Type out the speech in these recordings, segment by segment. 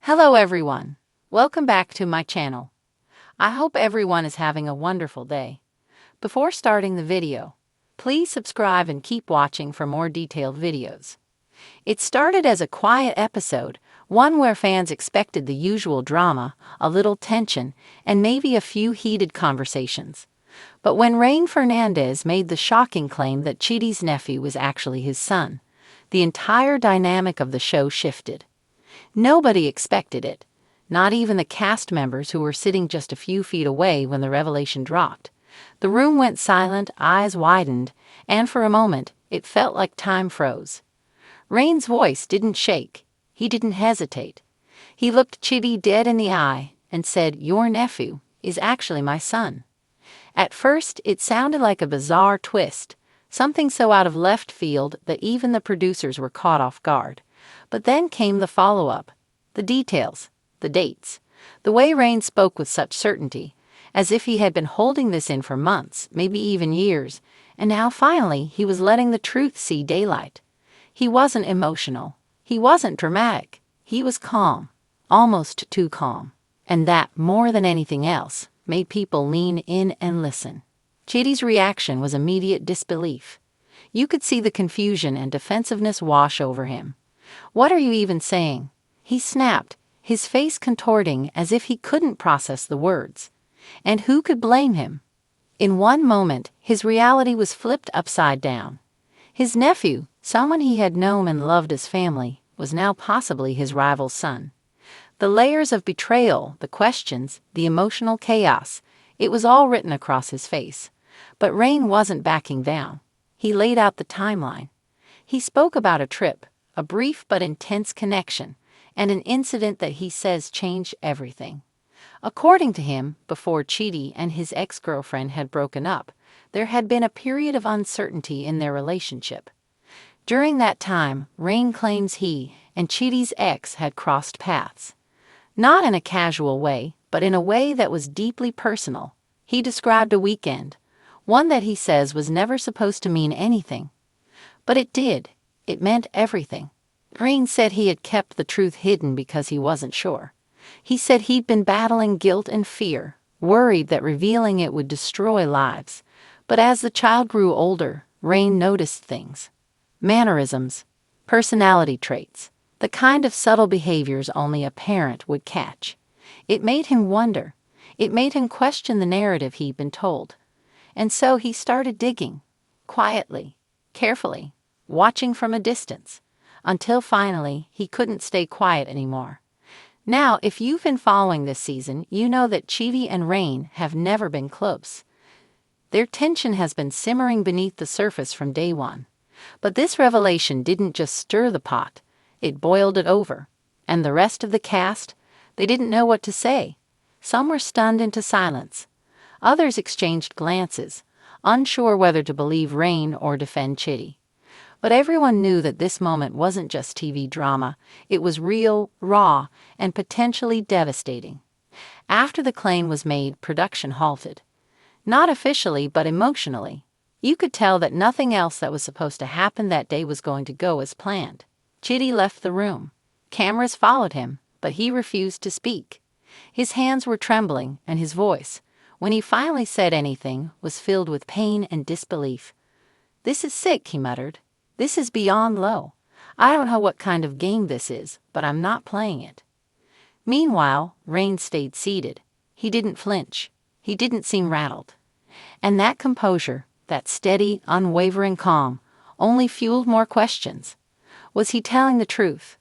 Hello everyone. Welcome back to my channel. I hope everyone is having a wonderful day. Before starting the video, please subscribe and keep watching for more detailed videos. It started as a quiet episode, one where fans expected the usual drama, a little tension, and maybe a few heated conversations. But when Rayne Fernandez made the shocking claim that Chitty's nephew was actually his son, the entire dynamic of the show shifted. Nobody expected it, not even the cast members who were sitting just a few feet away when the revelation dropped. The room went silent, eyes widened, and for a moment, it felt like time froze. Rayne's voice didn't shake. He didn't hesitate. He looked Chidi dead in the eye and said, "Your nephew is actually my son." At first, it sounded like a bizarre twist, something so out of left field that even the producers were caught off guard. But then came the follow-up, the details, the dates, the way Rayne spoke with such certainty, as if he had been holding this in for months, maybe even years, and now finally he was letting the truth see daylight. He wasn't emotional. He wasn't dramatic. He was calm, almost too calm. And that, more than anything else, made people lean in and listen. Chitty's reaction was immediate disbelief. You could see the confusion and defensiveness wash over him. "What are you even saying?" he snapped, his face contorting as if he couldn't process the words. And who could blame him? In one moment, his reality was flipped upside down. His nephew, someone he had known and loved as family, was now possibly his rival's son. The layers of betrayal, the questions, the emotional chaos, it was all written across his face. But Rayne wasn't backing down. He laid out the timeline. He spoke about a trip, a brief but intense connection, and an incident that he says changed everything. According to him, before Chidi and his ex-girlfriend had broken up, there had been a period of uncertainty in their relationship. During that time, Rayne claims he and Chidi's ex had crossed paths. Not in a casual way, but in a way that was deeply personal. He described a weekend, one that he says was never supposed to mean anything. But it did. It meant everything. Rayne said he had kept the truth hidden because he wasn't sure. He said he'd been battling guilt and fear, worried that revealing it would destroy lives. But as the child grew older, Rayne noticed things. Mannerisms, personality traits, the kind of subtle behaviors only a parent would catch. It made him wonder. It made him question the narrative he'd been told. And so he started digging, quietly, carefully, watching from a distance, until finally he couldn't stay quiet anymore. Now, if you've been following this season, you know that Chidi and Rayne have never been close. Their tension has been simmering beneath the surface from day one. But this revelation didn't just stir the pot, it boiled it over. And the rest of the cast, they didn't know what to say. Some were stunned into silence. Others exchanged glances, unsure whether to believe Rayne or defend Chidi. But everyone knew that this moment wasn't just TV drama, it was real, raw, and potentially devastating. After the claim was made, production halted. Not officially, but emotionally. You could tell that nothing else that was supposed to happen that day was going to go as planned. Chidi left the room. Cameras followed him, but he refused to speak. His hands were trembling, and his voice, when he finally said anything, was filled with pain and disbelief. "This is sick," he muttered. "This is beyond low. I don't know what kind of game this is, but I'm not playing it." Meanwhile, Rayne stayed seated. He didn't flinch. He didn't seem rattled. And that composure, that steady, unwavering calm, only fueled more questions. Was he telling the truth?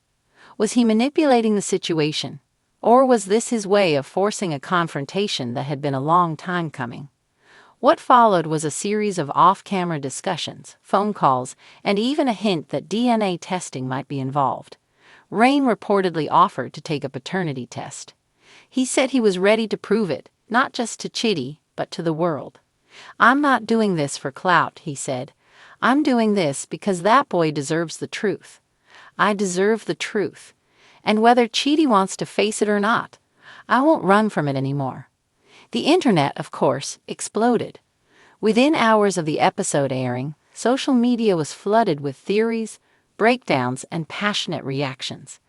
Was he manipulating the situation? Or was this his way of forcing a confrontation that had been a long time coming? What followed was a series of off-camera discussions, phone calls, and even a hint that DNA testing might be involved. Rayne reportedly offered to take a paternity test. He said he was ready to prove it, not just to Chidi, but to the world. "I'm not doing this for clout," he said. "I'm doing this because that boy deserves the truth. I deserve the truth. And whether Chidi wants to face it or not, I won't run from it anymore." The internet, of course, exploded. Within hours of the episode airing, social media was flooded with theories, breakdowns, and passionate reactions.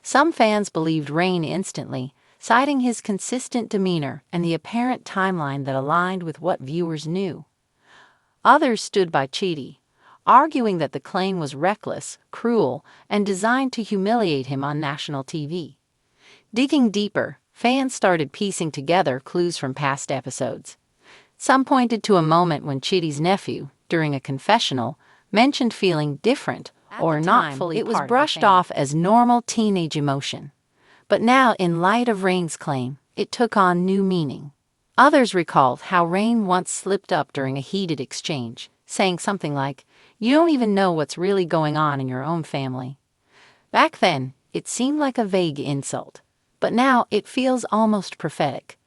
Some fans believed Rayne instantly, citing his consistent demeanor and the apparent timeline that aligned with what viewers knew. Others stood by Chitty, arguing that the claim was reckless, cruel, and designed to humiliate him on national TV. Digging deeper, fans started piecing together clues from past episodes. Some pointed to a moment when Chitty's nephew, during a confessional, mentioned feeling different or not fully. It was brushed off as normal teenage emotion. But now, in light of Rayne's claim, it took on new meaning. Others recalled how Rayne once slipped up during a heated exchange, saying something like, "You don't even know what's really going on in your own family." Back then, it seemed like a vague insult, but now it feels almost prophetic.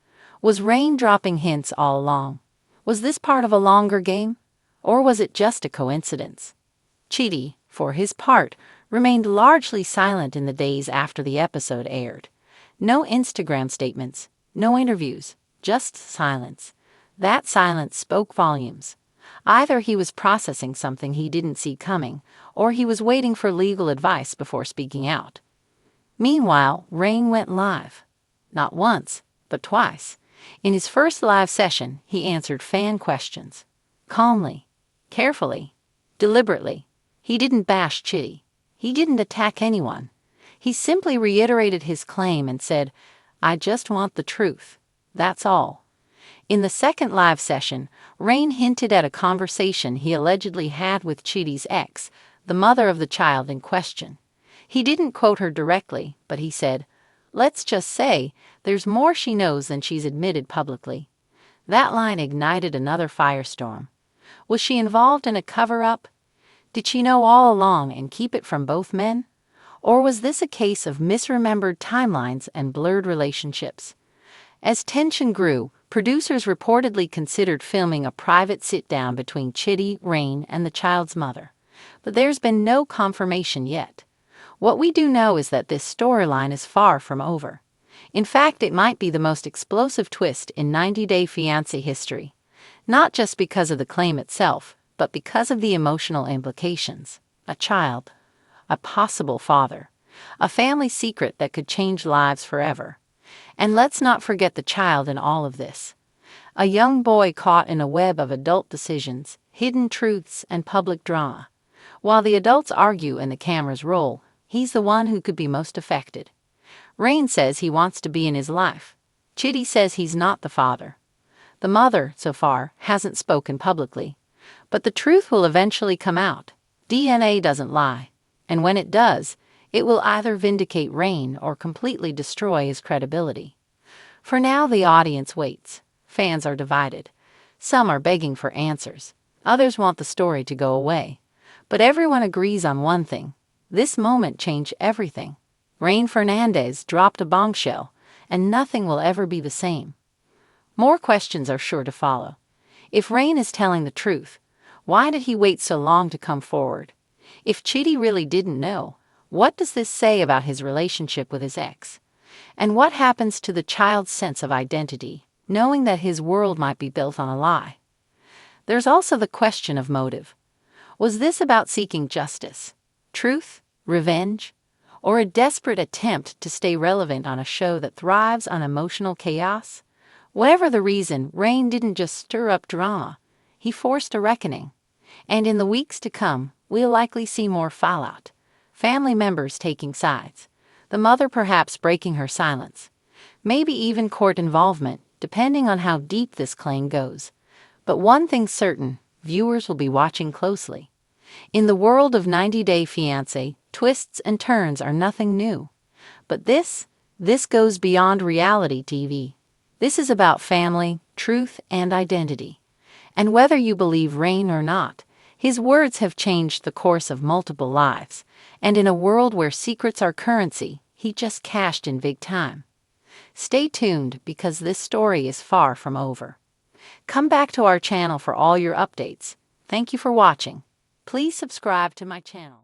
Was Rayne dropping hints all along? Was this part of a longer game? Or was it just a coincidence? Chidi, for his part, remained largely silent in the days after the episode aired. No Instagram statements, no interviews, just silence. That silence spoke volumes. Either he was processing something he didn't see coming, or he was waiting for legal advice before speaking out. Meanwhile, Rayne went live. Not once, but twice. In his first live session, he answered fan questions. Calmly, carefully, deliberately. He didn't bash Chitty. He didn't attack anyone. He simply reiterated his claim and said, "I just want the truth. That's all." In the second live session, Rayne hinted at a conversation he allegedly had with Chitty's ex, the mother of the child in question. He didn't quote her directly, but he said, "Let's just say there's more she knows than she's admitted publicly." That line ignited another firestorm. Was she involved in a cover-up? Did she know all along and keep it from both men? Or was this a case of misremembered timelines and blurred relationships? As tension grew, producers reportedly considered filming a private sit-down between Chitty, Rayne, and the child's mother. But there's been no confirmation yet. What we do know is that this storyline is far from over. In fact, it might be the most explosive twist in 90 Day Fiancé history. Not just because of the claim itself, but because of the emotional implications. A child, a possible father, a family secret that could change lives forever. And let's not forget the child in all of this. A young boy caught in a web of adult decisions, hidden truths, and public drama. While the adults argue and the cameras roll, he's the one who could be most affected. Rayne says he wants to be in his life. Chitty says he's not the father. The mother, so far, hasn't spoken publicly. But the truth will eventually come out. DNA doesn't lie. And when it does, it will either vindicate Rayne or completely destroy his credibility. For now, the audience waits. Fans are divided. Some are begging for answers. Others want the story to go away. But everyone agrees on one thing. This moment changed everything. Rayne Fernandez dropped a bombshell, and nothing will ever be the same. More questions are sure to follow. If Rayne is telling the truth, why did he wait so long to come forward? If Chitty really didn't know, what does this say about his relationship with his ex? And what happens to the child's sense of identity, knowing that his world might be built on a lie? There's also the question of motive. Was this about seeking justice, truth, revenge, or a desperate attempt to stay relevant on a show that thrives on emotional chaos? Whatever the reason, Rayne didn't just stir up drama. He forced a reckoning. And in the weeks to come, we'll likely see more fallout. Family members taking sides. The mother perhaps breaking her silence. Maybe even court involvement, depending on how deep this claim goes. But one thing's certain, viewers will be watching closely. In the world of 90 Day Fiancé, twists and turns are nothing new. But this goes beyond reality TV. This is about family, truth, and identity. And whether you believe Rayne or not, his words have changed the course of multiple lives. And in a world where secrets are currency, he just cashed in big time. Stay tuned because this story is far from over. Come back to our channel for all your updates. Thank you for watching. Please subscribe to my channel.